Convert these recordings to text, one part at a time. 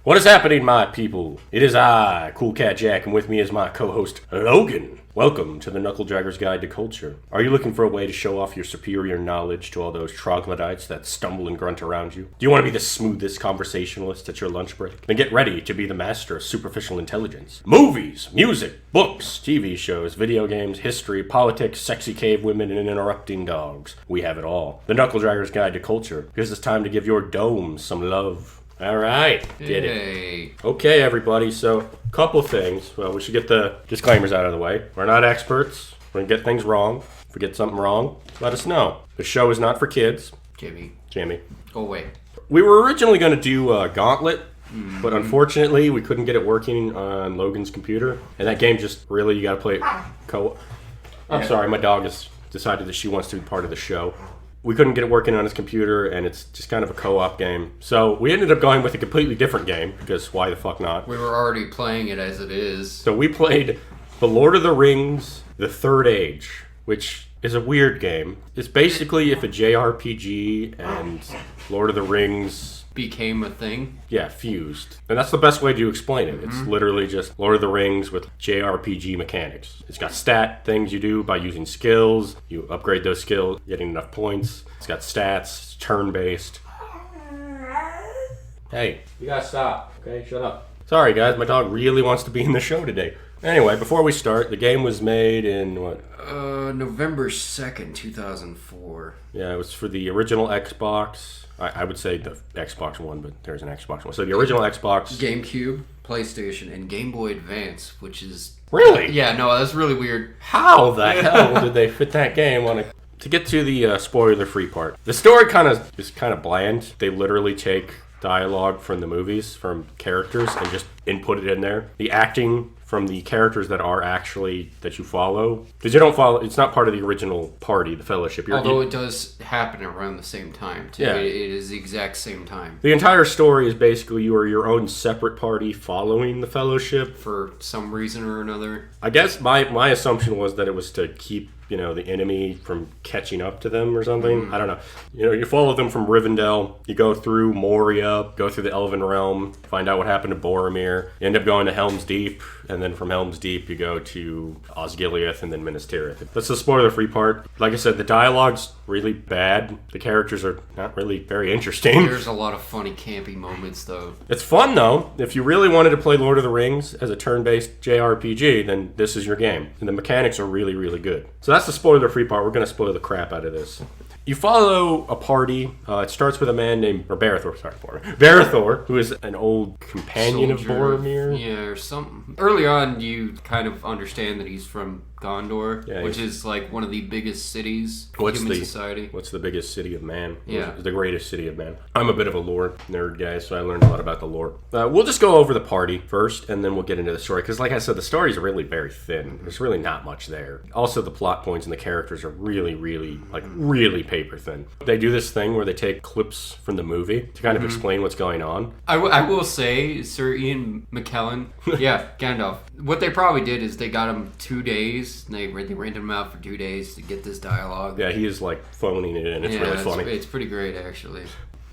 What is happening, my people? It is I, Cool Cat Jack, and with me is my co-host, Logan. Welcome to the Knuckledragger's Guide to Culture. Are you looking for a way to show off your superior knowledge to all those troglodytes that stumble and grunt around you? Do you want to be the smoothest conversationalist at your lunch break? Then get ready to be the master of superficial intelligence. Movies, music, books, TV shows, video games, history, politics, sexy cave women, and interrupting dogs. We have it all. The Knuckledragger's Guide to Culture, because it's time to give your domes some love. All right, did it. Okay, everybody, so couple things. Well, we should get the disclaimers out of the way. We're not experts. We're going to get things wrong. If we get something wrong, let us know. The show is not for kids. Jimmy. Oh, wait. We were originally going to do Gauntlet, but unfortunately, we couldn't get it working on Logan's computer. And that game just really, you got to play it co-op. I'm sorry, my dog has decided that she wants to be part of the show. We couldn't get it working on his computer, and it's just kind of a co-op game. So we ended up going with a completely different game, because why the fuck not? We were already playing it as it is. So we played The Lord of the Rings, The Third Age, which is a weird game. It's basically if a JRPG and Lord of the Rings became a thing? Yeah, fused. And that's the best way to explain it. It's literally just Lord of the Rings with JRPG mechanics. It's got stat things you do by using skills. You upgrade those skills, getting enough points. It's got stats, it's turn-based. Hey, you gotta stop, okay? Shut up. Sorry guys, my dog really wants to be in the show today. Anyway, before we start, the game was made in what? November 2nd, 2004. Yeah, it was for the original Xbox. I would say the Xbox One, but there's an Xbox One. So the original Xbox, GameCube, PlayStation, and Game Boy Advance, which is... Really? Yeah, no, that's really weird. How the hell did they fit that game on a... To get to the spoiler-free part, the story is kind of bland. They literally take dialogue from the movies, from characters, and just input it in there. The acting from the characters that are actually, that you follow, because you don't follow, it's not part of the original party, the Fellowship. Although it does happen around the same time, too. Yeah. It is the exact same time. The entire story is basically you are your own separate party following the Fellowship. For some reason or another. I guess my assumption was that it was to keep, the enemy from catching up to them or something. I don't know. You follow them from Rivendell, you go through Moria, go through the Elven Realm, find out what happened to Boromir, you end up going to Helm's Deep, and then from Helm's Deep you go to Osgiliath and then Minas Tirith. That's the spoiler-free part. Like I said, the dialogue's really bad. The characters are not really very interesting. There's a lot of funny, campy moments, though. It's fun, though. If you really wanted to play Lord of the Rings as a turn-based JRPG, then this is your game. And the mechanics are really, really good. So that's the spoiler-free part. We're going to spoil the crap out of this. You follow a party. It starts with a man named Barithor, who is an old companion of Boromir. Yeah, or something. Early on, you kind of understand that he's from Gondor, which is like one of the biggest cities in human society. What's the biggest city of man? Yeah. The greatest city of man. I'm a bit of a lore nerd guy, so I learned a lot about the lore. We'll just go over the party first, and then we'll get into the story, because like I said, the story is really very thin. There's really not much there. Also, the plot points and the characters are really, really, really paper thin. They do this thing where they take clips from the movie to kind of explain what's going on. I will say, Sir Ian McKellen, Gandalf, what they probably did is they got him 2 days. They rented him out for 2 days to get this dialogue. Yeah, he is phoning it in. It's really funny. It's pretty great, actually.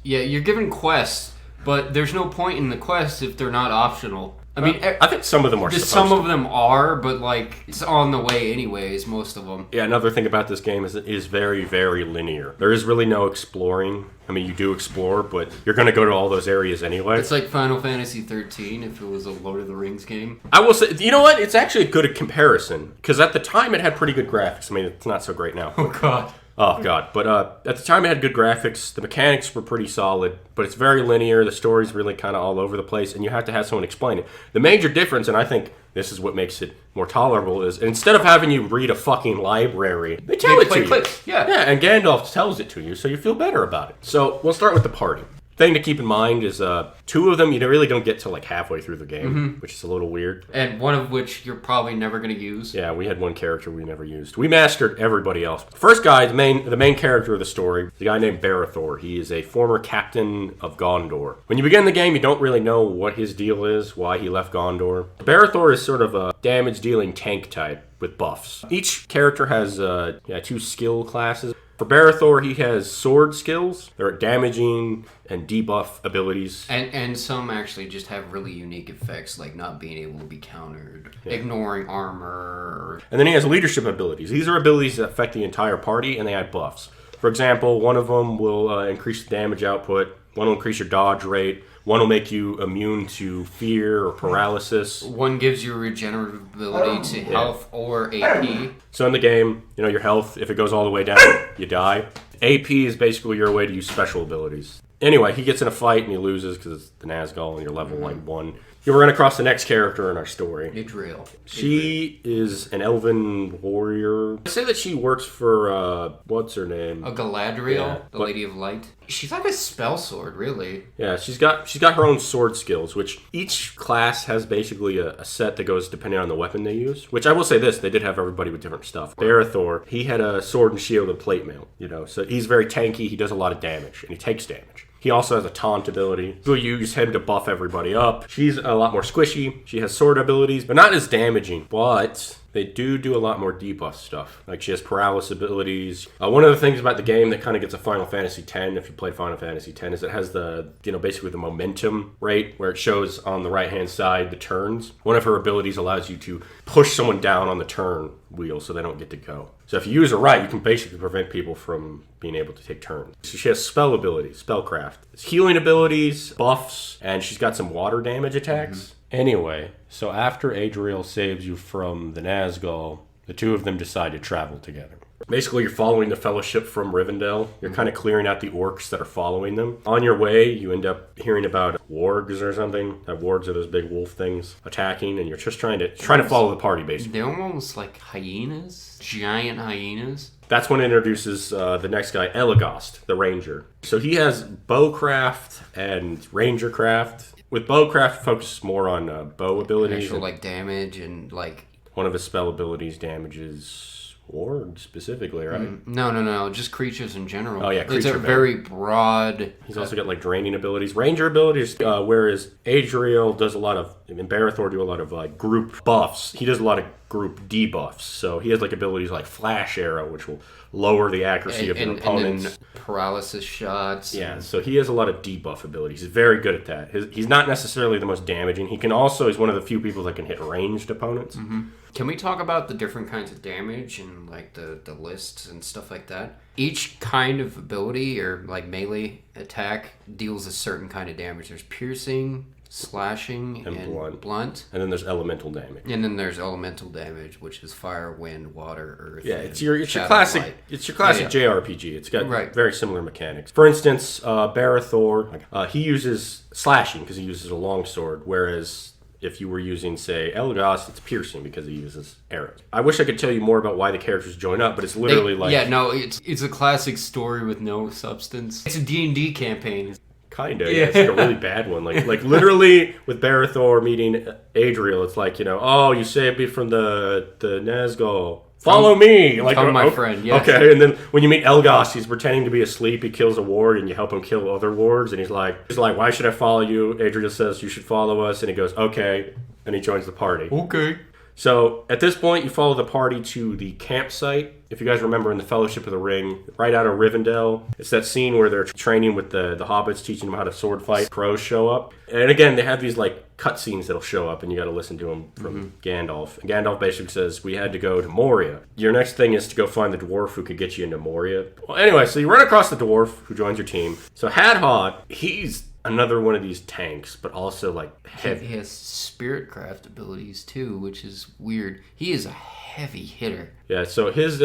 Yeah, you're given quests, but there's no point in the quests if they're not optional. I mean, I think some of them are supposed to. Some of them are, but it's on the way anyways, most of them. Yeah, another thing about this game is it is very, very linear. There is really no exploring. I mean, you do explore, but you're going to go to all those areas anyway. It's like Final Fantasy 13 if it was a Lord of the Rings game. I will say, you know what? It's actually a good comparison, because at the time it had pretty good graphics. I mean, it's not so great now. Oh, God. Oh, God. But at the time, it had good graphics. The mechanics were pretty solid, but it's very linear. The story's really kind of all over the place, and you have to have someone explain it. The major difference, and I think this is what makes it more tolerable, is instead of having you read a fucking library, they tell it to you. Yeah, and Gandalf tells it to you, so you feel better about it. So we'll start with the party. Thing to keep in mind is two of them you really don't get till halfway through the game, which is a little weird. And one of which you're probably never going to use. Yeah, we had one character we never used. We mastered everybody else. First guy, the main character of the story, is a guy named Barithor. He is a former captain of Gondor. When you begin the game, you don't really know what his deal is, why he left Gondor. Barithor is sort of a damage-dealing tank type with buffs. Each character has 2 skill classes. For Barathor, he has sword skills. They're damaging and debuff abilities. And some actually just have really unique effects, like not being able to be countered, ignoring armor. And then he has leadership abilities. These are abilities that affect the entire party, and they add buffs. For example, one of them will increase the damage output. One will increase your dodge rate. One will make you immune to fear or paralysis. One gives you regenerative ability to health or AP. So in the game, your health, if it goes all the way down, you die. AP is basically your way to use special abilities. Anyway, he gets in a fight and he loses because it's the Nazgul and you're level 1. We're going to cross the next character in our story. Idril. She is an elven warrior. I say that she works for, what's her name? A Galadriel, the Lady of Light. She's like a spell sword, really. Yeah, she's got her own sword skills, which each class has basically a set that goes depending on the weapon they use. Which I will say this, they did have everybody with different stuff. Barathor, he had a sword and shield and plate mail, so he's very tanky, he does a lot of damage, and he takes damage. He also has a taunt ability. We'll use him to buff everybody up. She's a lot more squishy. She has sword abilities, but not as damaging. But they do a lot more debuff stuff. Like she has paralysis abilities. One of the things about the game that kind of gets a Final Fantasy X, if you play Final Fantasy X, is it has the, basically the momentum rate where it shows on the right-hand side the turns. One of her abilities allows you to push someone down on the turn wheel so they don't get to go. So if you use her right, you can basically prevent people from being able to take turns. So she has spell abilities, spellcraft, healing abilities, buffs, and she's got some water damage attacks. Mm-hmm. Anyway, so after Adriel saves you from the Nazgul, the two of them decide to travel together. Basically, you're following the Fellowship from Rivendell. You're kind of clearing out the orcs that are following them. On your way, you end up hearing about wargs or something. Wargs are those big wolf things attacking, and you're just trying to follow the party, basically. They're almost like hyenas, giant hyenas. That's when it introduces the next guy, Elagast, the ranger. So he has bowcraft and rangercraft. With bowcraft, focuses more on bow abilities. Actual damage and one of his spell abilities damages wargs specifically, right? No. Just creatures in general. Oh yeah, it's a very broad. He's also got draining abilities, ranger abilities. Whereas Adriel does a lot of, and Barathor do a lot of group buffs. He does a lot of group debuffs. So he has abilities like Flash Arrow, which will lower the accuracy of your opponents. And then paralysis shots. Yeah, so he has a lot of debuff abilities. He's very good at that. He's not necessarily the most damaging. He's one of the few people that can hit ranged opponents. Mm-hmm. Can we talk about the different kinds of damage and the lists and stuff like that? Each kind of ability or melee attack deals a certain kind of damage. There's piercing, slashing, and blunt. And then there's elemental damage. And then there's elemental damage, which is fire, wind, water, earth. Yeah, it's your classic light. It's your classic JRPG. It's got right. very similar mechanics. For instance, Barathor, he uses slashing because he uses a longsword, whereas if you were using, say, Elagast, it's piercing because he uses arrows. I wish I could tell you more about why the characters join up, but it's literally it's a classic story with no substance. It's a D&D campaign. Kinda, yeah. It's a really bad one. Literally with Barathor meeting Adriel, it's you saved me from the Nazgul. Follow me! Become my friend, yes. Okay, and then when you meet Elagast, he's pretending to be asleep, he kills a ward, and you help him kill other wards, and he's like, why should I follow you? Adriel says, you should follow us, and he goes, okay, and he joins the party. Okay. So, at this point, you follow the party to the campsite. If you guys remember in the Fellowship of the Ring, right out of Rivendell, it's that scene where they're training with the hobbits, teaching them how to sword fight. Crows show up. And again, they have these cutscenes that'll show up, and you got to listen to them from Gandalf. And Gandalf basically says, we had to go to Moria. Your next thing is to go find the dwarf who could get you into Moria. Well, anyway, so you run across the dwarf who joins your team. So Hadhod, he's another one of these tanks, but also heavy. He has spiritcraft abilities too, which is weird. He is a heavy hitter. Yeah, so his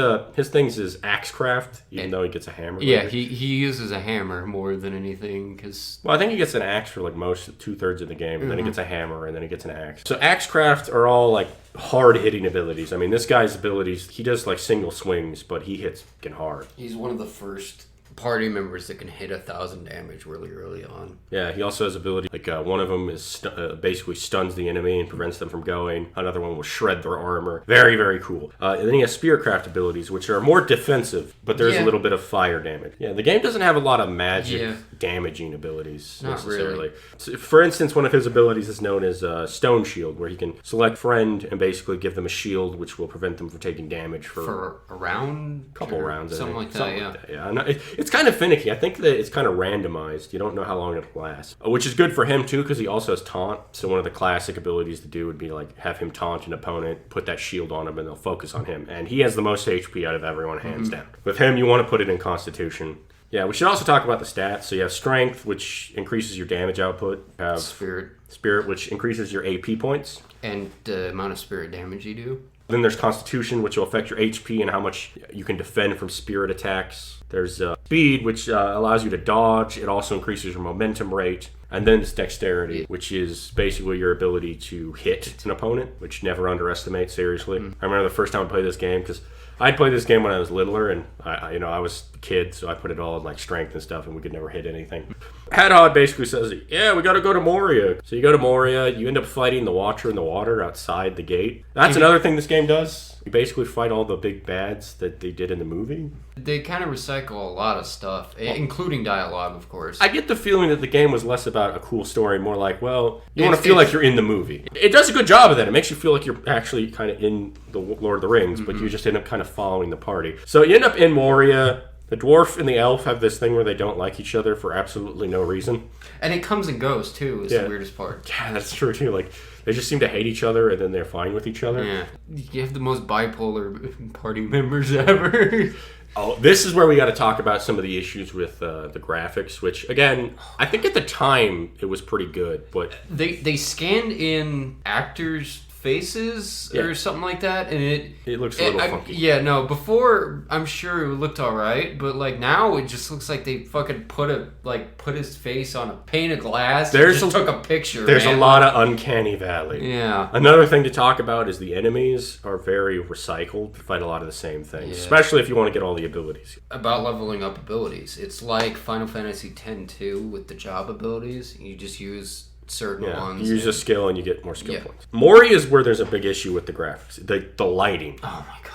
things is axecraft, even though he gets a hammer. Yeah, he uses a hammer more than anything because. Well, I think he gets an axe for most 2/3 of the game, and then he gets a hammer, and then he gets an axe. So axecraft are all hard hitting abilities. I mean, this guy's abilities, he does single swings, but he hits hard. He's one of the first party members that can hit 1,000 damage really early on. Yeah, he also has ability one of them is basically stuns the enemy and prevents them from going. Another one will shred their armor. Very, very cool. And then he has spearcraft abilities, which are more defensive, but there's a little bit of fire damage. Yeah, the game doesn't have a lot of magic damaging abilities Not necessarily. really. So, for instance, one of his abilities is known as Stone Shield, where he can select friend and basically give them a shield which will prevent them from taking damage for a round? couple rounds, Something like that, yeah. No, it's kind of finicky. I think that it's kind of randomized. You don't know how long it'll last, which is good for him too because he also has taunt. So one of the classic abilities to do would be like have him taunt an opponent, put that shield on him, and they'll focus on him. And he has the most HP out of everyone, hands down. With him, you want to put it in Constitution. Yeah, we should also talk about the stats. So you have Strength, which increases your damage output. You have Spirit, which increases your AP points. And the amount of spirit damage you do. Then there's Constitution, which will affect your HP and how much you can defend from spirit attacks. There's Speed, which allows you to dodge. It also increases your momentum rate. And then there's Dexterity, which is basically your ability to hit an opponent, which never underestimate, seriously. I remember the first time I played this game, because I'd played this game when I was littler, and I was a kid, so I put it all in like strength and stuff, and we could never hit anything. Hadhod basically says, yeah, we got to go to Moria. So you go to Moria, you end up fighting the Watcher in the water outside the gate. That's another thing this game does. You basically fight all the big bads that they did in the movie. They kind of recycle a lot of stuff, including dialogue, of course. I get the feeling that the game was less about a cool story, more like, well, you want to feel like you're in the movie. It does a good job of that. It makes you feel like you're actually kind of in the Lord of the Rings, but you just end up kind of following the party. So you end up in Moria. The dwarf and the elf have this thing where they don't like each other for absolutely no reason. And it comes and goes, too, is the weirdest part. Yeah, that's true, too. Like, they just seem to hate each other, and then they're fine with each other. Yeah. You have the most bipolar party members ever. Oh, this is where we got to talk about some of the issues with the graphics, which, again, I think at the time it was pretty good, but... They scanned in actors' faces or something like that, and it looks a little funky. Yeah, no, before I'm sure it looked alright, but like now it just looks like they fucking put his face on a pane of glass and just took a picture. There's a lot of uncanny valley. Yeah. Another thing to talk about is the enemies are very recycled. You fight a lot of the same things, especially if you want to get all the abilities. About leveling up abilities, it's like Final Fantasy X-2 with the job abilities. You just use certain ones. You use a skill and you get more skill points. Moria is where there's a big issue with the graphics. The lighting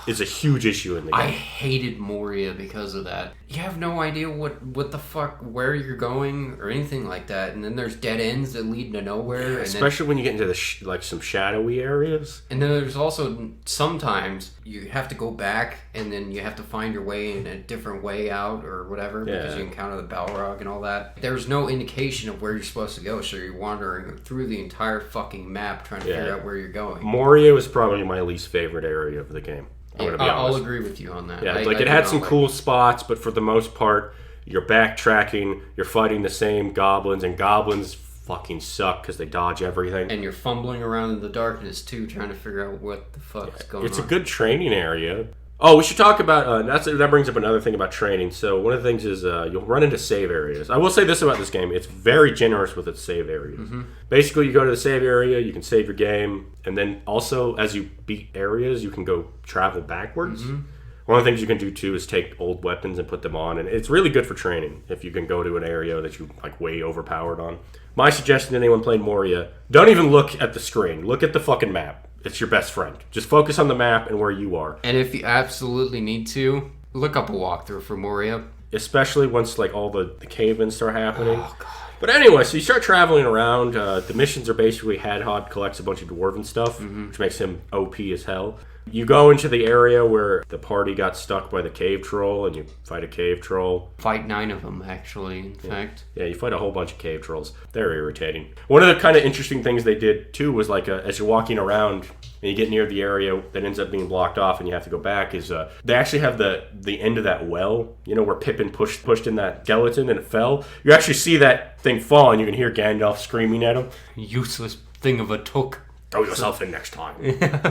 is a huge issue in the game. I hated Moria because of that. You have no idea what the fuck, where you're going or anything like that. And then there's dead ends that lead to nowhere. Especially when you get into the some shadowy areas. And then there's also sometimes you have to go back and then you have to find your way in a different way out or whatever because you encounter the Balrog and all that. There's no indication of where you're supposed to go, so you're wandering through the entire fucking map trying to figure out where you're going. Moria was probably my least favorite area of the game. I'll agree with you on that. Yeah, it had some cool spots, but for the most part, you're backtracking, you're fighting the same goblins, and goblins fucking suck because they dodge everything. And you're fumbling around in the darkness, too, trying to figure out what the fuck's going on. It's a good training area. Oh, we should talk about, that brings up another thing about training. So one of the things is you'll run into save areas. I will say this about this game. It's very generous with its save areas. Basically, you go to the save area, you can save your game, and then also as you beat areas, you can go travel backwards. One of the things you can do, too, is take old weapons and put them on. And it's really good for training if you can go to an area that you're like way overpowered on. My suggestion to anyone playing Moria, don't even look at the screen. Look at the fucking map. It's your best friend. Just focus on the map and where you are. And if you absolutely need to, look up a walkthrough for Moria. Especially once like all the cave-ins start happening. Oh, God. But anyway, so you start traveling around. The missions are basically Hadhod collects a bunch of dwarven stuff, which makes him OP as hell. You go into the area where the party got stuck by the cave troll, and you fight a cave troll. Fight 9 of them, actually, in fact. Yeah, you fight a whole bunch of cave trolls. They're irritating. One of the kind of interesting things they did, too, was like as you're walking around and you get near the area that ends up being blocked off and you have to go back, is they actually have the end of that well, you know, where Pippin pushed in that skeleton and it fell. You actually see that thing fall and you can hear Gandalf screaming at him. Useless thing of a took. Throw yourself in next time.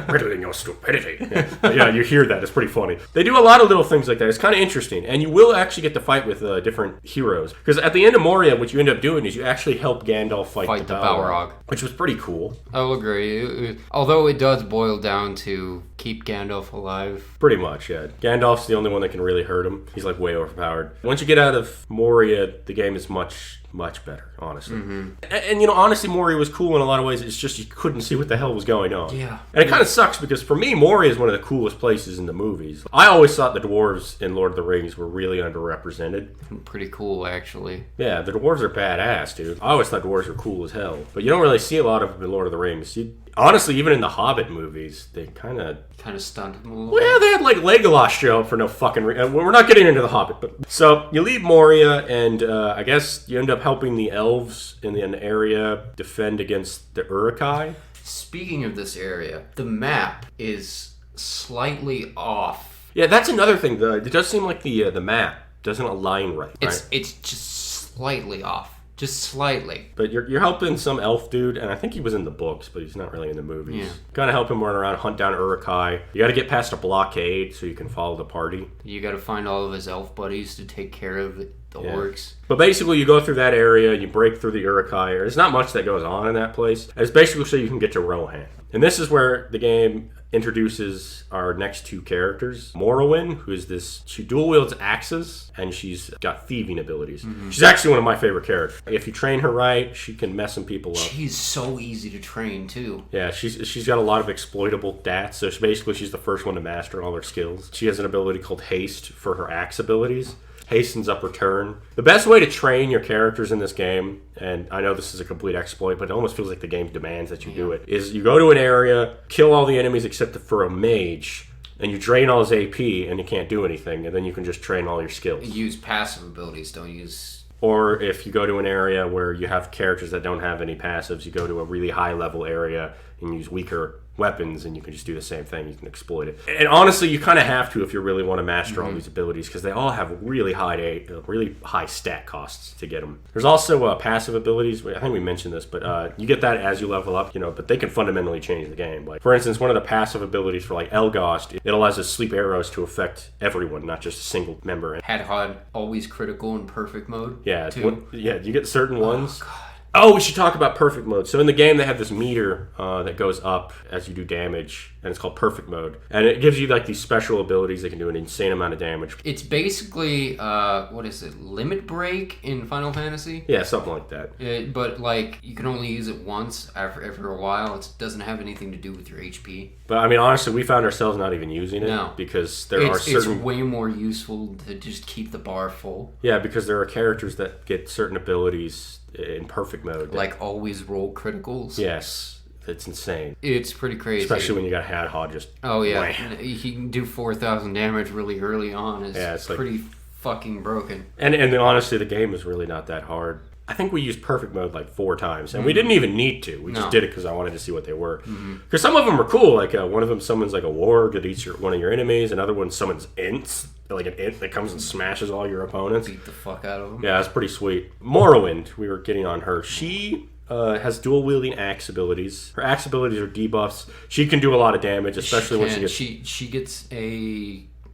Riddling your stupidity. Yeah, you hear that. It's pretty funny. They do a lot of little things like that. It's kind of interesting. And you will actually get to fight with different heroes. Because at the end of Moria, what you end up doing is you actually help Gandalf fight the Balrog. Which was pretty cool. I'll agree. Although it does boil down to keep Gandalf alive. Pretty much, yeah. Gandalf's the only one that can really hurt him. He's like way overpowered. Once you get out of Moria, the game is much much better, honestly. And you know, honestly, Moria was cool in a lot of ways. It's just you couldn't see what the hell was going on. Yeah. And it kind of sucks because for me, Moria is one of the coolest places in the movies. I always thought the dwarves in Lord of the Rings were really underrepresented. Pretty cool, actually. Yeah, the dwarves are badass, dude. I always thought dwarves were cool as hell. But you don't really see a lot of them in Lord of the Rings. Honestly, even in the Hobbit movies, they kind of stunted them a little. Well, yeah, they had like Legolas show up for no fucking reason. We're not getting into the Hobbit, but so you leave Moria, and I guess you end up helping the elves in an area defend against the Uruk-hai. Speaking of this area, the map is slightly off. Yeah, that's another thing. It does seem like the map doesn't align right. It's just slightly off. Just slightly. But you're helping some elf dude, and I think he was in the books, but he's not really in the movies. Yeah. Kind of help him run around, hunt down Uruk-hai. You got to get past a blockade so you can follow the party. You got to find all of his elf buddies to take care of the orcs. But basically, you go through that area, you break through the Uruk-hai. There's not much that goes on in that place. It's basically so you can get to Rohan. And this is where the game introduces our next two characters. Morrowind, who is she dual wields axes, and she's got thieving abilities. She's actually one of my favorite characters. If you train her right, she can mess some people up. She's so easy to train, too. Yeah, she's got a lot of exploitable stats, so she's the first one to master all her skills. She has an ability called Haste for her axe abilities. Hastens up her turn. The best way to train your characters in this game, and I know this is a complete exploit, but it almost feels like the game demands that you do it, is you go to an area, kill all the enemies except for a mage, and you drain all his AP, and you can't do anything, and then you can just train all your skills. Use passive abilities, don't use... Or if you go to an area where you have characters that don't have any passives, you go to a really high-level area and use weaker weapons, and you can just do the same thing. You can exploit it. And honestly, you kind of have to if you really want to master all these abilities, because they all have really high stat costs to get them. There's also passive abilities. I think we mentioned this, but you get that as you level up, but they can fundamentally change the game. Like, for instance, one of the passive abilities for like Elgost, it allows the sleep arrows to affect everyone, not just a single member. Had always critical in perfect mode. Yeah, you get certain ones. Oh, God. Oh, we should talk about perfect mode. So in the game, they have this meter that goes up as you do damage, and it's called perfect mode. And it gives you like these special abilities that can do an insane amount of damage. It's basically, limit break in Final Fantasy? Yeah, something like that. But like, you can only use it once after a while. It doesn't have anything to do with your HP. But I mean, honestly, we found ourselves not even using it because it's way more useful to just keep the bar full. Yeah, because there are characters that get certain abilities in perfect mode. Like always roll criticals? Yes. It's insane. It's pretty crazy. Especially when you got Hadhod just... Oh, yeah. Wham. He can do 4,000 damage really early on. It's pretty fucking broken. And honestly, the game is really not that hard. I think we used perfect mode like 4 times, and we didn't even need to. We just did it because I wanted to see what they were. Because some of them are cool. Like one of them summons like a warg that eats one of your enemies. Another one summons ints, like an int that comes and smashes all your opponents. Beat the fuck out of them. Yeah, that's pretty sweet. Morrowind, we were getting on her. She has dual wielding axe abilities. Her axe abilities are debuffs. She can do a lot of damage, especially when she gets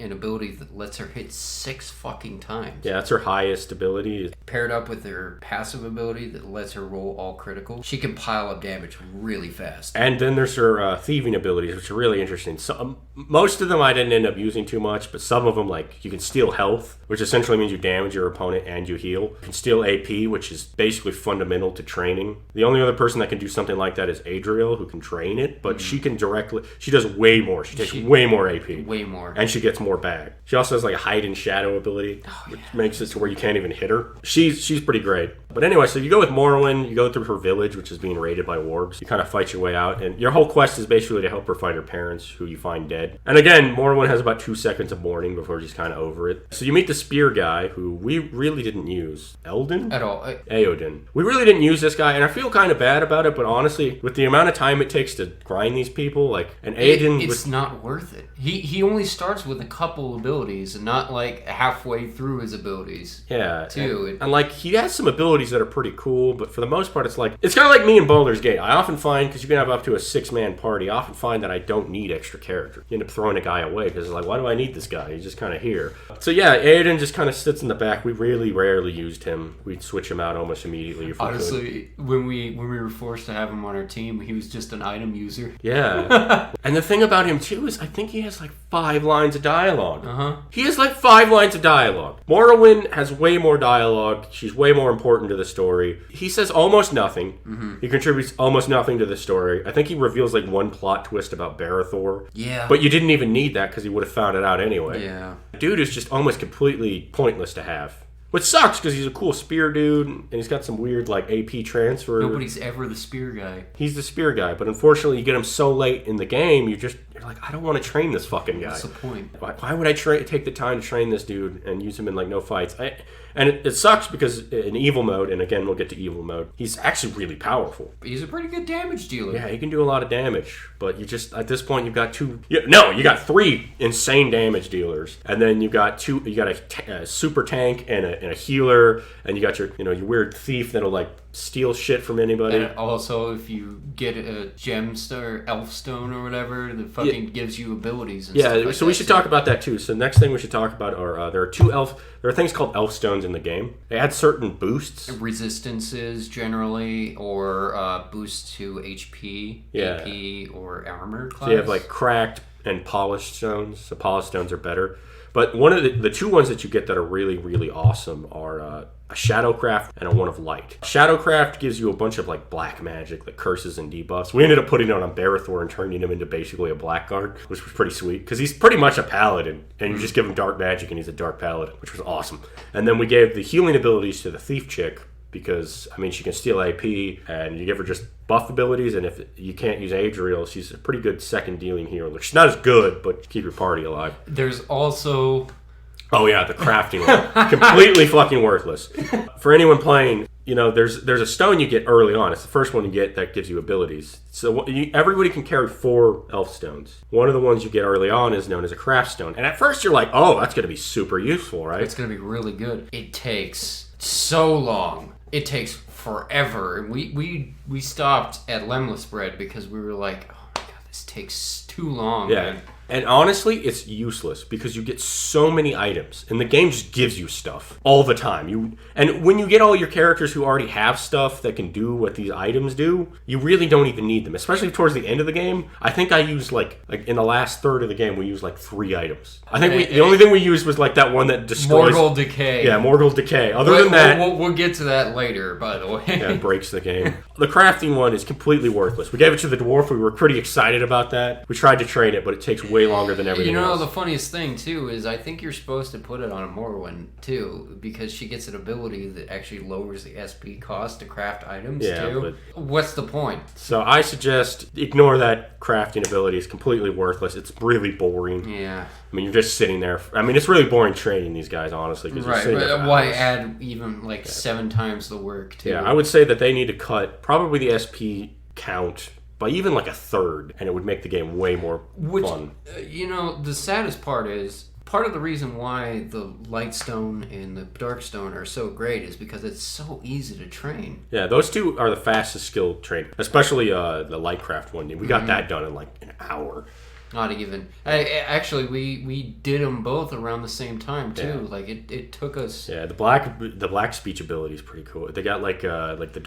an ability that lets her hit 6 fucking times. Yeah, that's her highest ability. Paired up with her passive ability that lets her roll all critical, she can pile up damage really fast. And then there's her thieving abilities, which are really interesting. So, most of them I didn't end up using too much, but some of them, like, you can steal health, which essentially means you damage your opponent and you heal. You can steal AP, which is basically fundamental to training. The only other person that can do something like that is Adriel, who can train it, but she does way more. She takes way more AP. Way more. And she gets more back. She also has like a hide and shadow ability, which makes it to where you can't even hit her. She's pretty great. But anyway, so you go with Morrowind, you go through her village, which is being raided by wargs. You kind of fight your way out, and your whole quest is basically to help her find her parents, who you find dead. And again, Morrowind has about 2 seconds of mourning before she's kind of over it. So you meet the spear guy, who we really didn't use. Eldon? At all. Eodin. We really didn't use this guy, and I feel kind of bad about it, but honestly, with the amount of time it takes to grind these people, it's not worth it. He only starts with a couple abilities, and not like halfway through his abilities. Yeah. Too. And like, he has some abilities that are pretty cool, but for the most part, it's kind of like me in Baldur's Gate. I often find, because you can have up to a 6-man party, I often find that I don't need extra characters. You end up throwing a guy away, because it's like, why do I need this guy? He's just kind of here. So yeah, Aiden just kind of sits in the back. We really rarely used him. We'd switch him out almost immediately if we Honestly, could. when we were forced to have him on our team, he was just an item user. Yeah. And the thing about him, too, is I think he has like 5 lines of dialogue. He has like 5 lines of dialogue. Morrowind has way more dialogue. She's way more important important to the story. He says almost nothing. Mm-hmm. He contributes almost nothing to the story. I think he reveals like one plot twist about Barathor. Yeah. But you didn't even need that because he would have found it out anyway. Yeah. Dude is just almost completely pointless to have. Which sucks because he's a cool spear dude and he's got some weird like AP transfer. Nobody's ever the spear guy. He's the spear guy, but unfortunately you get him so late in the game, you're like, I don't want to train this fucking guy. What's the point? Why would I take the time to train this dude and use him in like no fights? And it sucks because in evil mode, and again we'll get to evil mode, he's actually really powerful. He's a pretty good damage dealer. Yeah, he can do a lot of damage, but you just at this point you've got you got 3 insane damage dealers, and then you got a super tank and a healer, and you got your your weird thief that'll like steal shit from anybody. And also, if you get a gemstone or elf stone or whatever, that fucking gives you abilities. And stuff like so we should talk about that too. So the next thing we should talk about are there are things called elf stones in the game. They add certain boosts, resistances generally, or boosts to HP, AP, or armor class. So you have like cracked and polished stones. So polished stones are better. But one of the 2 ones that you get that are really, really awesome are a Shadowcraft and a one of Light. Shadowcraft gives you a bunch of like black magic, like curses and debuffs. We ended up putting it on Barathor and turning him into basically a blackguard, which was pretty sweet because he's pretty much a paladin, and you just give him dark magic and he's a dark paladin, which was awesome. And then we gave the healing abilities to the thief chick because she can steal AP, and you give her just buff abilities, and if you can't use Adriel, she's a pretty good second dealing healer. She's not as good, but keep your party alive. There's also... Oh yeah, the crafting one. Completely fucking worthless. For anyone playing, there's a stone you get early on. It's the first one you get that gives you abilities. So everybody can carry 4 elf stones. One of the ones you get early on is known as a craft stone. And at first you're like, oh, that's going to be super useful, right? It's going to be really good. It takes so long. It takes forever. We stopped at Lemless Bread because we were like, oh my god, this takes too long. Yeah. Man. And honestly, it's useless because you get so many items, and the game just gives you stuff all the time. And when you get all your characters who already have stuff that can do what these items do, you really don't even need them. Especially towards the end of the game, I think I used like in the last third of the game, we used like 3 items. I think the only thing we used was like that one that destroys Morgul Decay. Yeah, Morgul Decay. Other than that, we'll get to that later. By the way, yeah, it breaks the game. The crafting one is completely worthless. We gave it to the dwarf. We were pretty excited about that. We tried to train it, but it takes way longer than everything else. The funniest thing, too, is I think you're supposed to put it on a Morwin, too, because she gets an ability that actually lowers the SP cost to craft items, too. But what's the point? So I suggest ignore that crafting ability. It's completely worthless. It's really boring. Yeah. I mean, you're just sitting there. I mean, it's really boring training these guys, honestly. Right, but why add even, 7 times the work, too? Yeah, I would say that they need to cut probably the SP count by even like a third, and it would make the game way more fun. The saddest part is, part of the reason why the Lightstone and the Darkstone are so great is because it's so easy to train. Yeah, those 2 are the fastest skill train, especially the Lightcraft one. We got that done in like an hour. Not even. Actually, we did them both around the same time too. Yeah. Like it took us. Yeah, the black speech ability is pretty cool. They got like the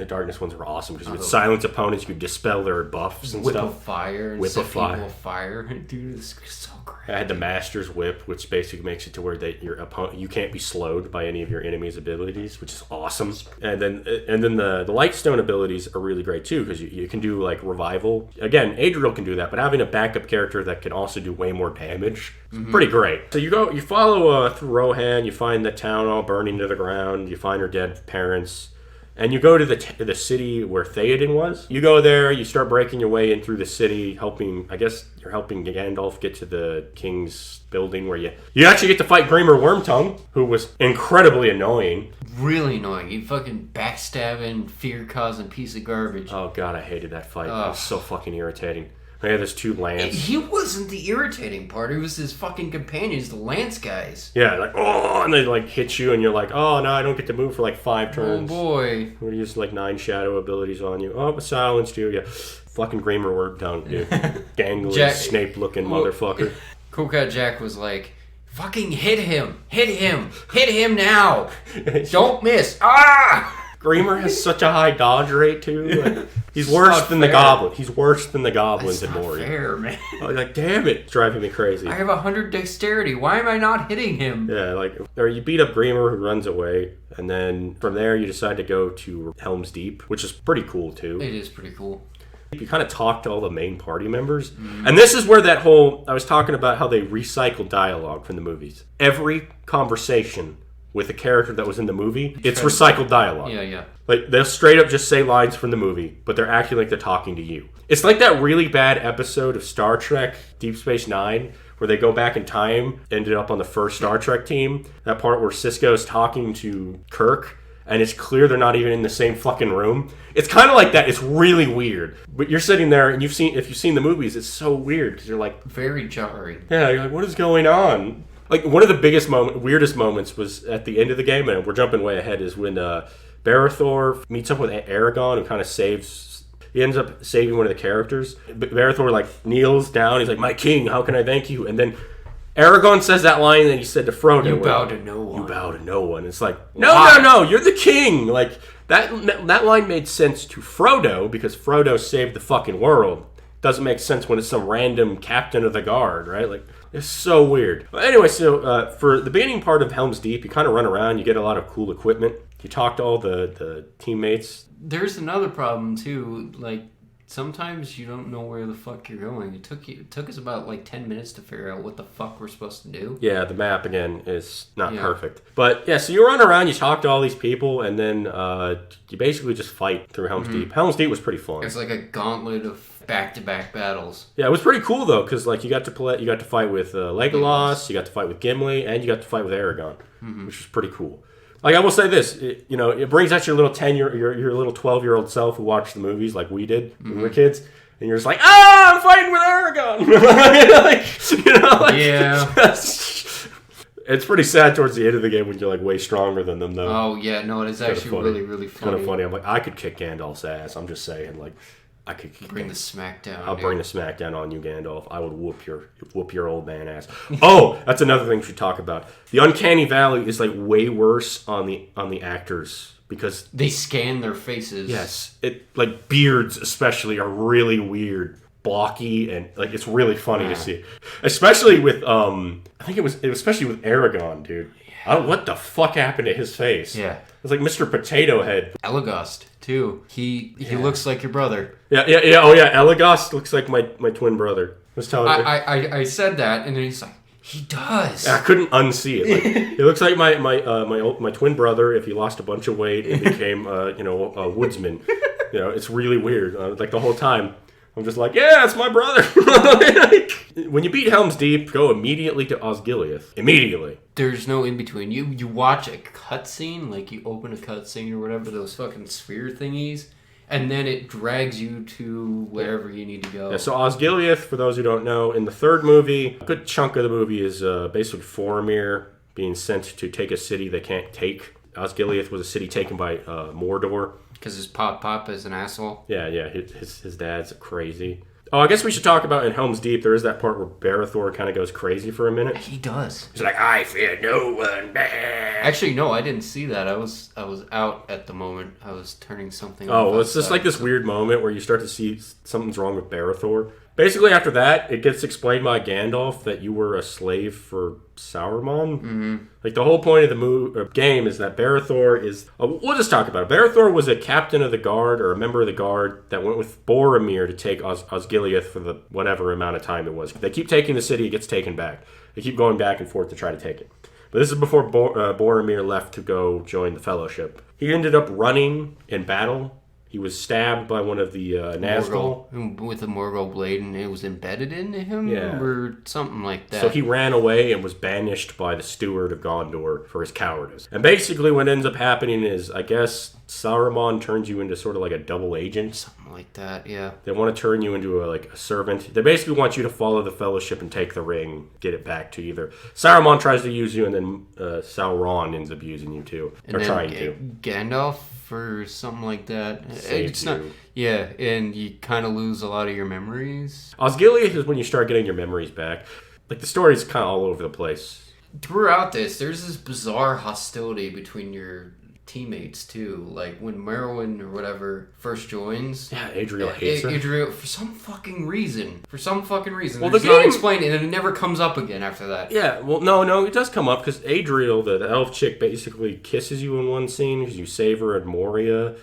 darkness ones were awesome because you could silence opponents, you could dispel their buffs and whip stuff. Whip of fire. Whip of fire. People of fire. Dude, it's so great. I had the Master's Whip, which basically makes it to where your opponent, you can't be slowed by any of your enemy's abilities, which is awesome. And then the Lightstone abilities are really great too because you can do like revival. Again, Adriel can do that, but having a backup character that can also do way more damage is pretty great. So you follow through Rohan, you find the town all burning to the ground, you find her dead parents. And you go to the city where Theoden was. You go there, you start breaking your way in through the city, I guess you're helping Gandalf get to the king's building where you actually get to fight Grimmer Wormtongue, who was incredibly annoying. Really annoying. He fucking backstabbing, fear-causing piece of garbage. Oh god, I hated that fight. It was so fucking irritating. Yeah, there's 2 Lance. He wasn't the irritating part. It was his fucking companions, the Lance guys. Yeah, like, oh, and they like hit you, and you're like, oh no, I don't get to move for like 5 turns. Oh boy. We're gonna use like 9 shadow abilities on you. Oh, I silenced you. Yeah, fucking Grimmer Wormtongue, dude. Gangly, Snape-looking motherfucker. Cool Cat Jack was like, fucking hit him now. Don't miss. Ah! Grimmer has such a high dodge rate too. Like, He's worse than the goblin. He's worse than the goblins in Mori. That's not fair, man. I was like, damn it, it's driving me crazy. I have 100 dexterity. Why am I not hitting him? Yeah, or you beat up Greamer, who runs away, and then from there you decide to go to Helm's Deep, which is pretty cool too. It is pretty cool. You kind of talk to all the main party members. And this is where I was talking about how they recycle dialogue from the movies. Every conversation with a character that was in the movie, it's recycled dialogue. Yeah. Like, they'll straight up just say lines from the movie, but they're acting like they're talking to you. It's like that really bad episode of Star Trek Deep Space Nine, where they go back in time, ended up on the first Star Trek team. That part where Sisko's talking to Kirk, and it's clear they're not even in the same fucking room. It's kind of like that. It's really weird. But you're sitting there, and if you've seen the movies, it's so weird, because you're like... Very jarring. Yeah, you're like, what is going on? Like, one of the weirdest moments was at the end of the game, and we're jumping way ahead, is when Barathor meets up with Aragon, who kind of he ends up saving one of the characters. Barathor, like, kneels down. He's like, my king, how can I thank you? And then Aragon says that line that he said to Frodo. You bow to no one. You bow to no one. It's like, no, you're the king. Like, that line made sense to Frodo, because Frodo saved the fucking world. Doesn't make sense when it's some random captain of the guard, right? Like, it's so weird. But anyway, so for the beginning part of Helm's Deep, you kind of run around, you get a lot of cool equipment. You talk to all the teammates. There's another problem, too. Like, sometimes you don't know where the fuck you're going. It took us about, like, 10 minutes to figure out what the fuck we're supposed to do. Yeah, the map, again, is not perfect. But, yeah, so you run around, you talk to all these people, and then you basically just fight through Helm's Deep. Helm's Deep was pretty fun. It's like a gauntlet of back-to-back battles. Yeah, it was pretty cool, though, because, like, you got to fight with Legolas, you got to fight with Gimli, and you got to fight with Aragorn, which was pretty cool. Like, I will say this, it brings out your little your little 12-year-old self who watched the movies like we did when we were kids, and you're just like, I'm fighting with Aragorn! Yeah. It's pretty sad towards the end of the game when you're, like, way stronger than them, though. Oh, yeah, no, it is actually really, really funny. It's kind of funny. I'm like, I could kick Gandalf's ass. I'm just saying, like, I could bring the smackdown. I'll bring the smackdown on you, Gandalf. I would whoop your old man ass. Oh, that's another thing we should talk about. The Uncanny Valley is, like, way worse on the actors because they scan their faces. Yes, like, beards especially are really weird, blocky, and, like, it's really funny to see, especially with I think it was especially with Aragorn, dude. I don't, what the fuck happened to his face? Yeah. It's like Mr. Potato Head. Elagast, too. He looks like your brother. Yeah. Oh, yeah. Elagast looks like my twin brother. I said that, and then he's like, he does. I couldn't unsee it. Like, it looks like my twin brother if he lost a bunch of weight and became a woodsman. It's really weird. Like, the whole time. I'm just like, yeah, it's my brother. When you beat Helm's Deep, go immediately to Osgiliath. Immediately. There's no in between. You watch a cutscene, like you open a cutscene or whatever, those fucking sphere thingies, and then it drags you to wherever you need to go. Yeah, so Osgiliath, for those who don't know, in the third movie, a good chunk of the movie is basically Faramir being sent to take a city they can't take. Osgiliath was a city taken by Mordor. Because his pop is an asshole? Yeah, his dad's crazy. Oh, I guess we should talk about in Helm's Deep, there is that part where Barathor kind of goes crazy for a minute. He does. He's like, I fear no one. Actually, no, I didn't see that. I was out at the moment. I was turning something off. Oh, well, it's just like this weird moment where you start to see something's wrong with Barathor. Basically, after that, it gets explained by Gandalf that you were a slave for Sauron. Mm-hmm. Like, the whole point of the game is that Barathor is... we'll just talk about it. Barathor was a captain of the guard, or a member of the guard, that went with Boromir to take Osgiliath for the whatever amount of time it was. They keep taking the city, it gets taken back. They keep going back and forth to try to take it. But this is before Boromir left to go join the Fellowship. He ended up running in battle. He was stabbed by one of the Nazgul. With a Morgul blade, and it was embedded into him? Yeah. Or something like that. So he ran away and was banished by the steward of Gondor for his cowardice. And basically what ends up happening is, I guess, Saruman turns you into sort of like a double agent. Something like that, yeah. They want to turn you into a servant. They basically want you to follow the Fellowship and take the ring, get it back to either. Saruman tries to use you, and then Sauron ends up using you too. And or trying to. Gandalf or something like that. It's not. Yeah, and you kind of lose a lot of your memories. Osgiliath is when you start getting your memories back. Like, the story's kind of all over the place. Throughout this, there's this bizarre hostility between your teammates too. Like when Merwin or whatever first joins. Yeah, Adriel hates her. Adriel, for some fucking reason. Well, it's not explained, and it never comes up again after that. Yeah, well, no, it does come up because Adriel, the elf chick, basically kisses you in one scene because you save her at Moria.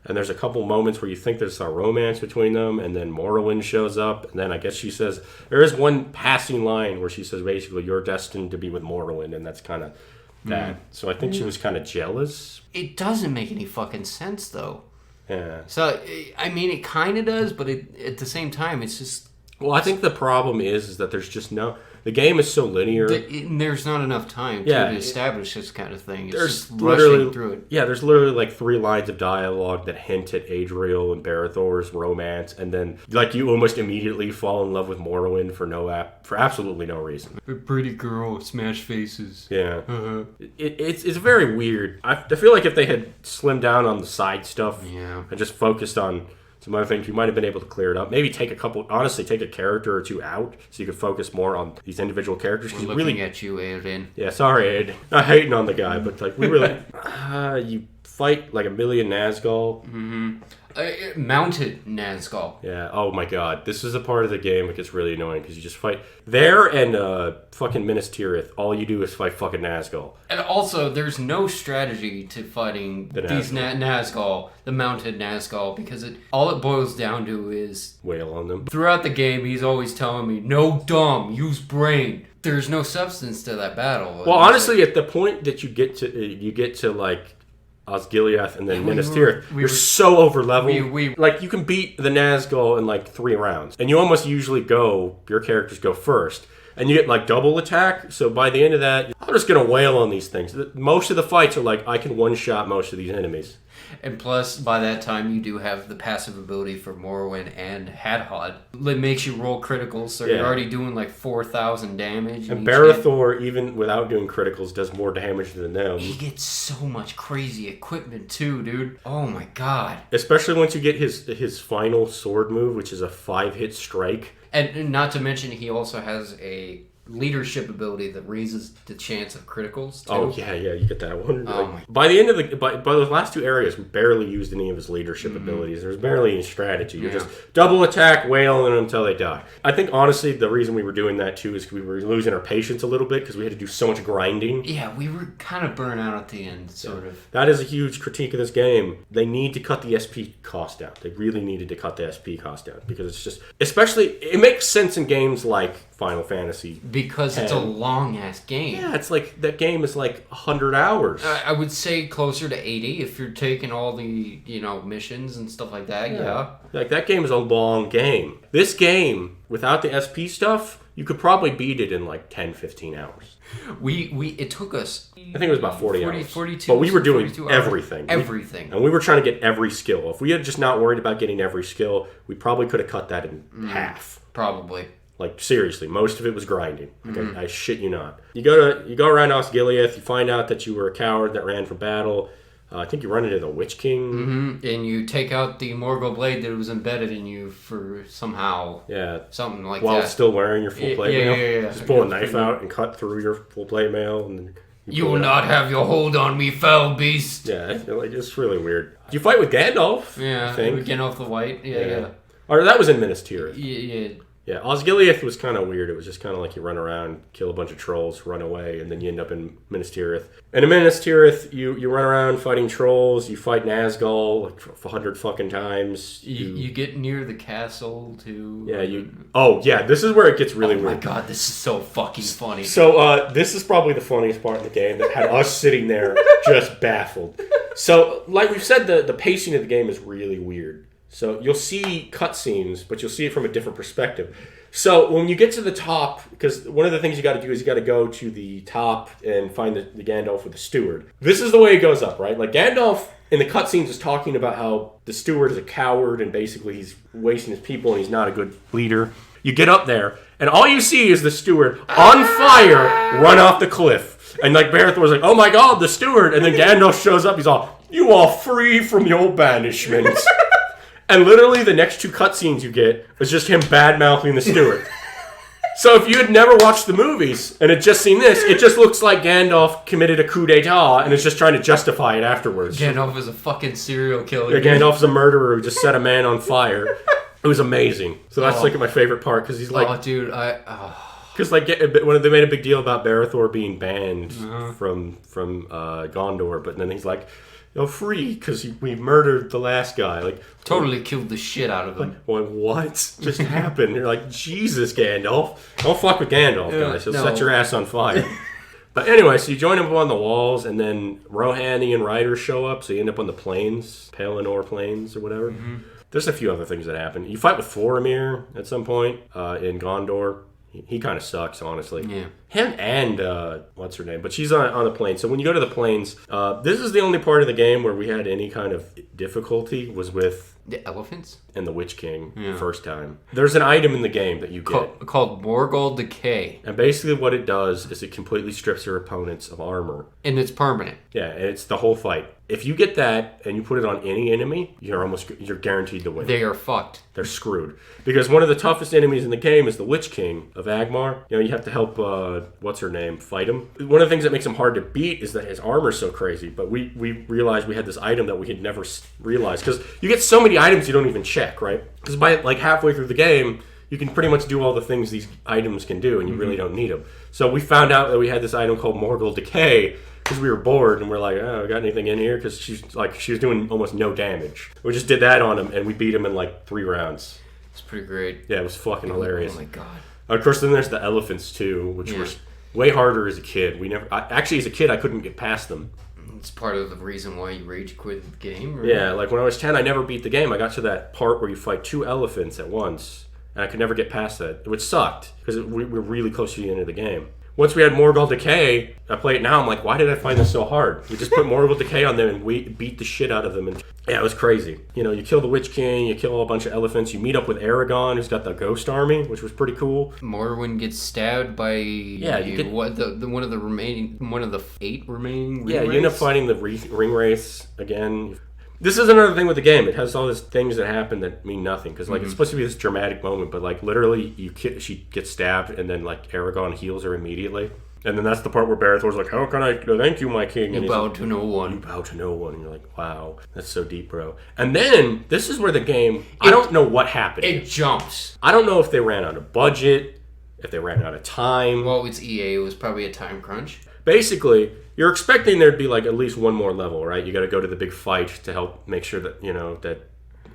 And there's a couple moments where you think there's a romance between them, and then Morrowind shows up, and then I guess she says, there is one passing line where she says basically, you're destined to be with Morrowind, and that's kind of that. So I think she was kind of jealous. It doesn't make any fucking sense, though. Yeah. So, I mean, it kind of does, but at the same time, it's just... Well, I think the problem is that there's just no... The game is so linear. There's not enough time to establish this kind of thing. It's there's just rushing through it. Yeah, there's literally like 3 lines of dialogue that hint at Adriel and Barithor's romance, and then like you almost immediately fall in love with Morrowind for absolutely no reason. A pretty girl, smash faces. Yeah, it's very weird. I feel like if they had slimmed down on the side stuff, and just focused on some other things, we might have been able to clear it up. Maybe take a character or 2 out so you could focus more on these individual characters. We're looking at you, Aiden. Yeah, sorry, Aiden. Not hating on the guy, but like we really... you fight like a million Nazgul. Mm-hmm. Mounted Nazgul. Yeah, oh my god. This is a part of the game that gets really annoying because you just fight... There and fucking Minas Tirith, all you do is fight fucking Nazgul. And also, there's no strategy to fighting these Nazgul, the mounted Nazgul, because all it boils down to is... Wail on them. Throughout the game, he's always telling me, no dumb, use brain. There's no substance to that battle. Well, honestly, at the point that you get to like... Osgiliath and then Minas Tirith. You're so over leveled. Like you can beat the Nazgul in like 3 rounds, and you almost usually your characters go first, and you get like double attack. So by the end of that, I'm just gonna wail on these things. Most of the fights are like I can one shot most of these enemies. And plus, by that time, you do have the passive ability for Morrowind and Hadhod. It makes you roll criticals, so you're already doing like 4,000 damage. And Barithor, even without doing criticals, does more damage than them. He gets so much crazy equipment too, dude. Oh my god. Especially once you get his final sword move, which is a 5-hit strike. And not to mention, he also has a leadership ability that raises the chance of criticals too. Oh yeah, you get that one. By the end of by those last 2 areas, we barely used any of his leadership abilities. There's barely any strategy. You just double attack, wail on them until they die. I think honestly, the reason we were doing that too is we were losing our patience a little bit because we had to do so much grinding. Yeah, we were kind of burnt out at the end, sort of. That is a huge critique of this game. They need to cut the SP cost down. They really needed to cut the SP cost down because it's just, especially, it makes sense in games like Final Fantasy. Because it's a long-ass game. Yeah, it's like, that game is like 100 hours. I would say closer to 80 if you're taking all the, missions and stuff like that, yeah. Like, that game is a long game. This game, without the SP stuff, you could probably beat it in like 10, 15 hours. It took us... I think it was about 40 hours. 42, but we were doing everything. And we were trying to get every skill. If we had just not worried about getting every skill, we probably could have cut that in half. Probably. Like, seriously, most of it was grinding. Like, I shit you not. You go around Osgiliath, you find out that you were a coward that ran from battle. I think you run into the Witch King. Mm-hmm. And you take out the Morgul blade that was embedded in you for somehow. Yeah. Something like that. While still wearing your full plate mail. Yeah. Just pull a knife out and cut through your full plate mail. And then you will not have your hold on me, foul beast. Yeah, it's really weird. You fight with Gandalf. Yeah, I think. Gandalf the White. Yeah. Or that was in Minas Tirith. Yeah. Yeah, Osgiliath was kind of weird. It was just kind of like you run around, kill a bunch of trolls, run away, and then you end up in Minas Tirith. And in Minas Tirith, you run around fighting trolls, you fight Nazgul like 100 fucking times. You get near the castle, too. Yeah, this is where it gets really weird. Oh my god, this is so fucking funny. So, this is probably the funniest part of the game that had us sitting there just baffled. So, like we've said, the pacing of the game is really weird. So you'll see cutscenes, but you'll see it from a different perspective. So when you get to the top, because one of the things you got to do is you got to go to the top and find the Gandalf with the steward. This is the way it goes up, right? Like Gandalf in the cutscenes is talking about how the steward is a coward and basically he's wasting his people and he's not a good leader. You get up there and all you see is the steward on fire run off the cliff. And like Barithor's like, oh my god, the steward. And then Gandalf shows up. He's all, you are free from your banishment. And literally the next 2 cutscenes you get is just him bad-mouthing the steward. So if you had never watched the movies and had just seen this, it just looks like Gandalf committed a coup d'etat and is just trying to justify it afterwards. Gandalf is a fucking serial killer. Yeah, Gandalf's a murderer who just set a man on fire. It was amazing. So that's like my favorite part because he's like, oh, dude, because like when they made a big deal about Barethor being banned from Gondor, but then he's like, free because we murdered the last guy. Like totally killed the shit out of him. Like, well, what just happened? You're like, Jesus, Gandalf. Don't fuck with Gandalf, guys. He'll set your ass on fire. But anyway, so you join him on the walls, and then Rohani and Ryder show up, so you end up on the plains, Pelennor Plains or whatever. Mm-hmm. There's a few other things that happen. You fight with Faramir at some point in Gondor. He kind of sucks, honestly. Yeah. Him and, what's her name? But she's on the plains. So when you go to the plains, this is the only part of the game where we had any kind of difficulty was with... The elephants? And the Witch King, first time. There's an item in the game that you get. Called Morgul Decay. And basically what it does is it completely strips your opponents of armor. And it's permanent. Yeah, and it's the whole fight. If you get that and you put it on any enemy, you're guaranteed to win. They are fucked. They're screwed. Because one of the toughest enemies in the game is the Witch King of Agmar. You have to help, what's her name, fight him. One of the things that makes him hard to beat is that his armor's so crazy. But we realized we had this item that we had never realized. Because you get so many items you don't even check, right? Because by like halfway through the game, you can pretty much do all the things these items can do, and you really don't need them. So we found out that we had this item called Morgul Decay, because we were bored and we're like, oh, got anything in here? Because she was doing almost no damage. We just did that on him and we beat him in like 3 rounds. It's pretty great. Yeah, it was fucking hilarious. Oh my god. Of course, then there's the elephants too, which were way harder as a kid. Actually, as a kid, I couldn't get past them. It's part of the reason why you rage quit the game? Or? Yeah, like when I was 10, I never beat the game. I got to that part where you fight 2 elephants at once, and I could never get past that, which sucked because we were really close to the end of the game. Once we had Morgul Decay, I play it now, I'm like, why did I find this so hard? We just put Morgul Decay on them and we beat the shit out of them. And yeah, it was crazy. You kill the Witch King, you kill a bunch of elephants, you meet up with Aragorn, who's got the Ghost Army, which was pretty cool. Morrowind gets stabbed by one of the 8 remaining ring you end up fighting the ring wraiths again. This is another thing with the game. It has all these things that happen that mean nothing. Because, it's supposed to be this dramatic moment. But, literally, she gets stabbed and then, Aragorn heals her immediately. And then that's the part where Barethor's like, how can I thank you, my king? And you bow to no one. You bow to no one. And you're like, wow, that's so deep, bro. And then, this is where the game, I don't know what happened. It jumps. I don't know if they ran out of budget, if they ran out of time. Well, it's EA. It was probably a time crunch. Basically, you're expecting there'd be at least one more level, right? You got to go to the big fight to help make sure that that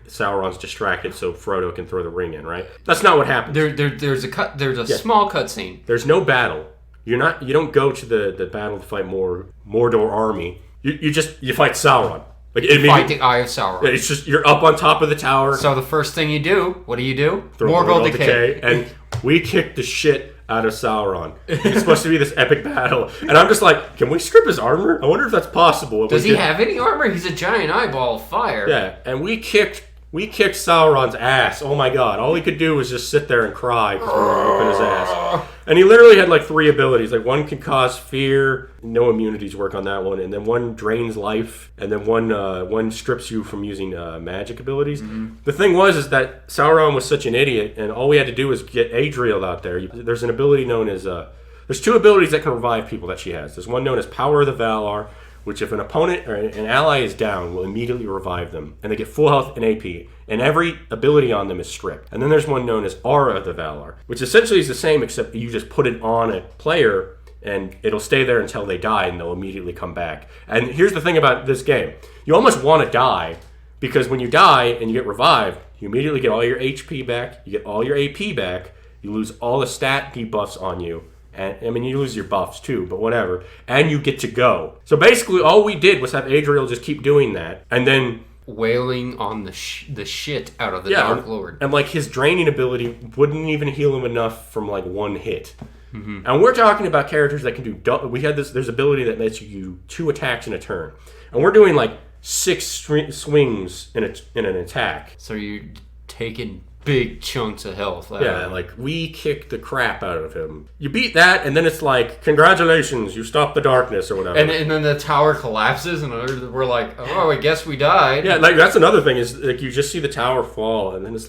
Sauron's distracted so Frodo can throw the ring in, right? That's not what happened. There's a small cutscene. There's no battle. You don't go to the battle to fight Mordor army. You fight Sauron. You fight the Eye of Sauron. It's just you're up on top of the tower. So the first thing you do, what do? Throw Morgul Decay, and we kicked the shit out of Sauron. It's supposed to be this epic battle. And I'm just like, can we strip his armor? I wonder if that's possible. Does he have any armor? He's a giant eyeball of fire. Yeah, and we kicked Sauron's ass. Oh my god. All he could do was just sit there and cry because we were whooping his ass. And he literally had 3 abilities. One can cause fear. No immunities work on that one. And then one drains life. And then one strips you from using magic abilities. Mm-hmm. The thing is that Sauron was such an idiot. And all we had to do was get Adriel out there. There's an ability known as... there's 2 abilities that can revive people that she has. There's one known as Power of the Valar, which if an opponent or an ally is down, will immediately revive them. And they get full health and AP. And every ability on them is stripped. And then there's one known as Aura of the Valar, which essentially is the same, except you just put it on a player, and it'll stay there until they die, and they'll immediately come back. And here's the thing about this game. You almost want to die, because when you die and you get revived, you immediately get all your HP back, you get all your AP back, you lose all the stat debuffs on you. And you lose your buffs too, but whatever. And you get to go. So basically, all we did was have Adriel just keep doing that, and then wailing on the shit out of the Dark Lord. And his draining ability wouldn't even heal him enough from 1 hit. Mm-hmm. And we're talking about characters that can do. We had this. There's ability that lets you 2 attacks in a turn, and we're doing 6 swings in an attack. So you're taking big chunks of health. We kicked the crap out of him. You beat that, and then it's congratulations, you stopped the darkness or whatever. And then the tower collapses, and we're like, oh, I guess we died. Yeah, that's another thing is you just see the tower fall, and then it's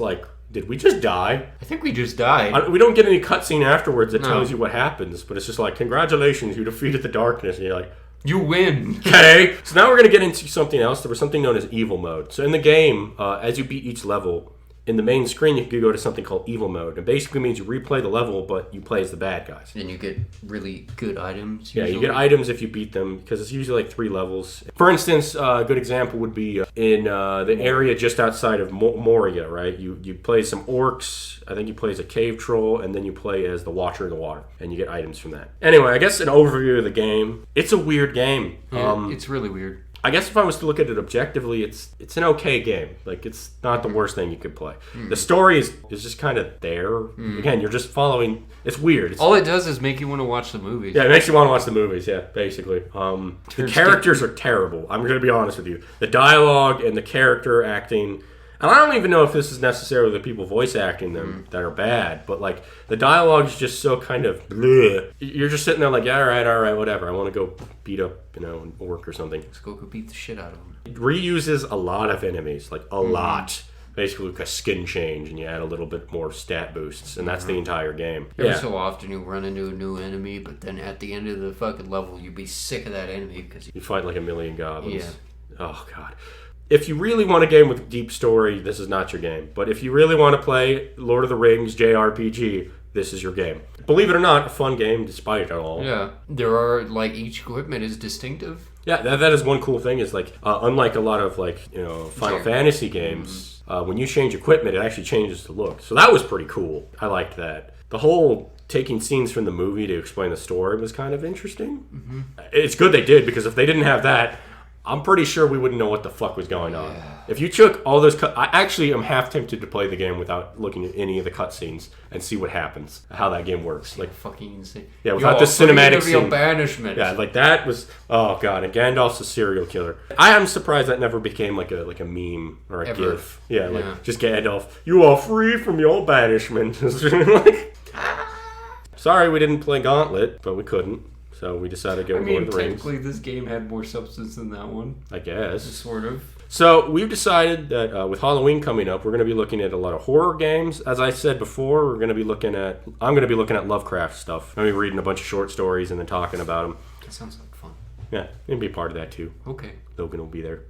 did we just die? I think we just died. We don't get any cutscene afterwards that No. tells you what happens, but it's just like, congratulations, you defeated the darkness. And you're like, You win. okay. So now we're going to get into something else. There was something known as evil mode. So in the game, as you beat each level, in the main screen, you can go to something called evil mode. It basically means you replay the level, but you play as the bad guys. And you get really good items. Yeah, usually. you get items if you beat them, because it's usually like 3 levels. For instance, a good example would be in the area just outside of Moria, right? You play some orcs, I think you play as a cave troll, and then you play as the Watcher of the Water, and you get items from that. Anyway, I guess an overview of the game. It's a weird game. Yeah, it's really weird. I guess if I was to look at it objectively, it's an okay game. Like, it's not the worst thing you could play. The story is just kind of there. Again, you're just following. It's weird. All it does is make you want to watch the movies. Yeah, it makes you want to watch the movies, yeah, basically. The characters are terrible. I'm going to be honest with you. The dialogue and the character acting... And I don't even know if this is necessarily the people voice acting them that are bad, but like the dialogue is just so kind of bleh. You're just sitting there like, yeah, all right, whatever. I want to go beat up, an orc or something. Let's go beat the shit out of them. It reuses a lot of enemies, like a lot. Basically, like a skin change, and you add a little bit more stat boosts, and that's the entire game. Every so often you run into a new enemy, but then at the end of the fucking level, you'd be sick of that enemy because you fight like a million goblins. Yeah. Oh god. If you really want a game with a deep story, this is not your game. But if you really want to play Lord of the Rings JRPG, this is your game. Believe it or not, a fun game despite it all. Yeah. There are, like, each equipment is distinctive. Yeah, that is one cool thing is, like, unlike a lot of, like, Final Fantasy games, when you change equipment, it actually changes the look. So that was pretty cool. I liked that. The whole taking scenes from the movie to explain the story was kind of interesting. It's good they did, because if they didn't have that, I'm pretty sure we wouldn't know what the fuck was going on. Yeah. If you took all those I actually am half tempted to play the game without looking at any of the cutscenes and see what happens, how that game works. Like fucking insane. Yeah, without the cinematic scene. Banishment. Yeah, like that was, oh god, and Gandalf's a serial killer. I am surprised that never became like a meme or a gif. Yeah, like just Gandalf, you are free from your banishment. Like, sorry we didn't play Gauntlet, but we couldn't. So we decided to go Lord of the Rings. Technically, this game had more substance than that one. I guess. Sort of. So we've decided that with Halloween coming up, we're going to be looking at a lot of horror games. As I said before, I'm going to be looking at Lovecraft stuff. I'm going to be reading a bunch of short stories and then talking about them. That sounds like fun. Yeah, it'll be a part of that too. Okay. Logan will be there.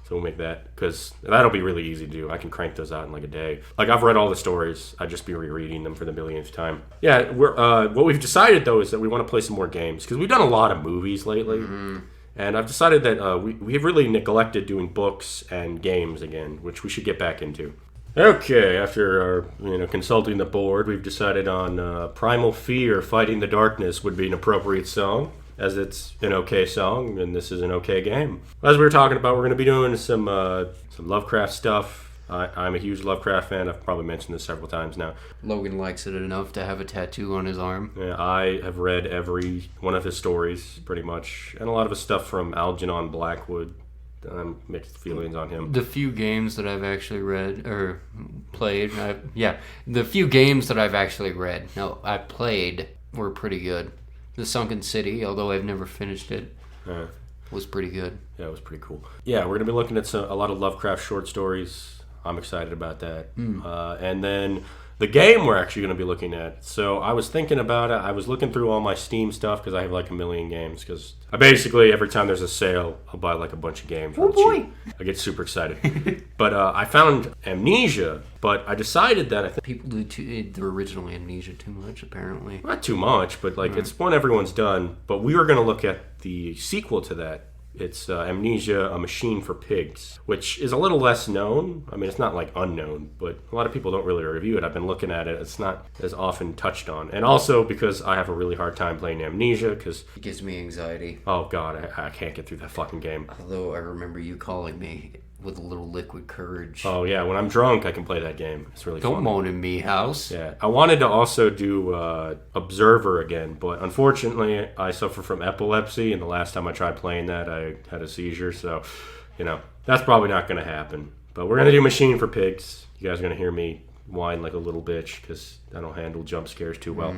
So we'll make that, because that'll be really easy to do. I can crank those out in like a day. Like, I've read all the stories. I'd just be rereading them for the millionth time. Yeah, what we've decided, though, is that we want to play some more games, because we've done a lot of movies lately. And I've decided that we have really neglected doing books and games again, which we should get back into. Okay, after our, consulting the board, we've decided on Primal Fear, Fighting the Darkness would be an appropriate song, as it's an okay song, and this is an okay game. As we were talking about, we're going to be doing some Lovecraft stuff. I'm a huge Lovecraft fan. I've probably mentioned this several times now. Logan likes it enough to have a tattoo on his arm. Yeah, I have read every one of his stories, pretty much, and a lot of his stuff from Algernon Blackwood. Mixed feelings on him. The few games that I've actually read, or played, the few games that I've actually read, I played, were pretty good. The Sunken City, although I've never finished it, was pretty good. Yeah, it was pretty cool. Yeah, we're going to be looking at a lot of Lovecraft short stories. I'm excited about that. And then the game we're actually going to be looking at. So I was thinking about it. I was looking through all my Steam stuff, because I have like a million games. Because I basically, every time there's a sale, I'll buy like a bunch of games. Oh boy! Cheap. I get super excited. But I found Amnesia, but I decided that I think people do the original Amnesia too much, apparently. Not too much, but like it's one everyone's done. But we were going to look at the sequel to that. It's Amnesia, A Machine for Pigs, which is a little less known. I mean, it's not like unknown, but a lot of people don't really review it. I've been looking at it. It's not as often touched on. And also because I have a really hard time playing Amnesia, because it gives me anxiety. Oh, God, I can't get through that fucking game. Although I remember you calling me with a little liquid courage. Oh, yeah, when I'm drunk, I can play that game. It's really fun. Don't moan in me house. Yeah, I wanted to also do Observer again, but unfortunately, I suffer from epilepsy, and the last time I tried playing that, I had a seizure, so, that's probably not going to happen. But we're going to do Machine for Pigs. You guys are going to hear me whine like a little bitch, because I don't handle jump scares too well.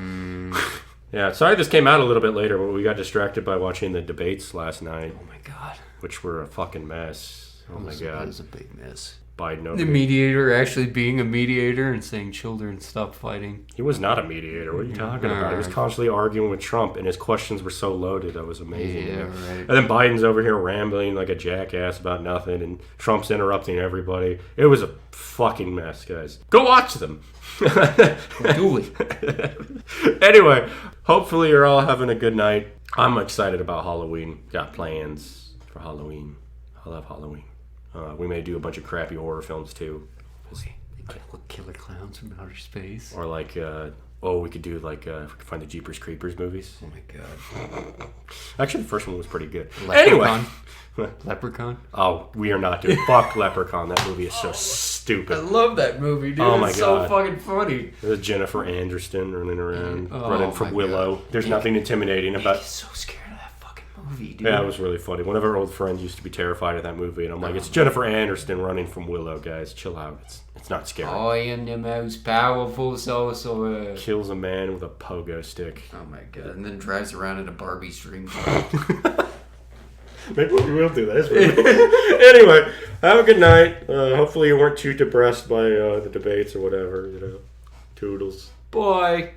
Yeah, sorry this came out a little bit later, but we got distracted by watching the debates last night. Oh my God. Which were a fucking mess. Oh my God. That was a big mess. Biden over The here. mediator actually being a mediator and saying, children, stop fighting. He was not a mediator. What are you talking about? He was constantly arguing with Trump, and his questions were so loaded. That was amazing. Yeah, right. And then Biden's over here rambling like a jackass about nothing, and Trump's interrupting everybody. It was a fucking mess, guys. Go watch them. Do it. Anyway, hopefully you're all having a good night. I'm excited about Halloween. Got plans for Halloween. I love Halloween. We may do a bunch of crappy horror films too. Killer clowns from outer space. Or like, we could do like, if we could find the Jeepers Creepers movies. Oh my god. Actually, the first one was pretty good. Leprechaun. Anyway. Leprechaun? Oh, we are not doing fuck Leprechaun. That movie is so stupid. I love that movie, dude. Oh my it's God. so fucking funny. There's Jennifer Aniston running around, Oh running from my Willow. God. There's nothing intimidating He's about. so scared of that fucking movie, dude. Yeah, it was really funny. One of our old friends used to be terrified of that movie, and I'm like, it's Jennifer Aniston running from Willow, guys. Chill out. It's not scary. I am the most powerful sorcerer. Kills a man with a pogo stick. Oh my god. And then drives around in a Barbie string. Maybe we will do that. Anyway, have a good night. Hopefully you weren't too depressed by the debates or whatever. Toodles. Bye.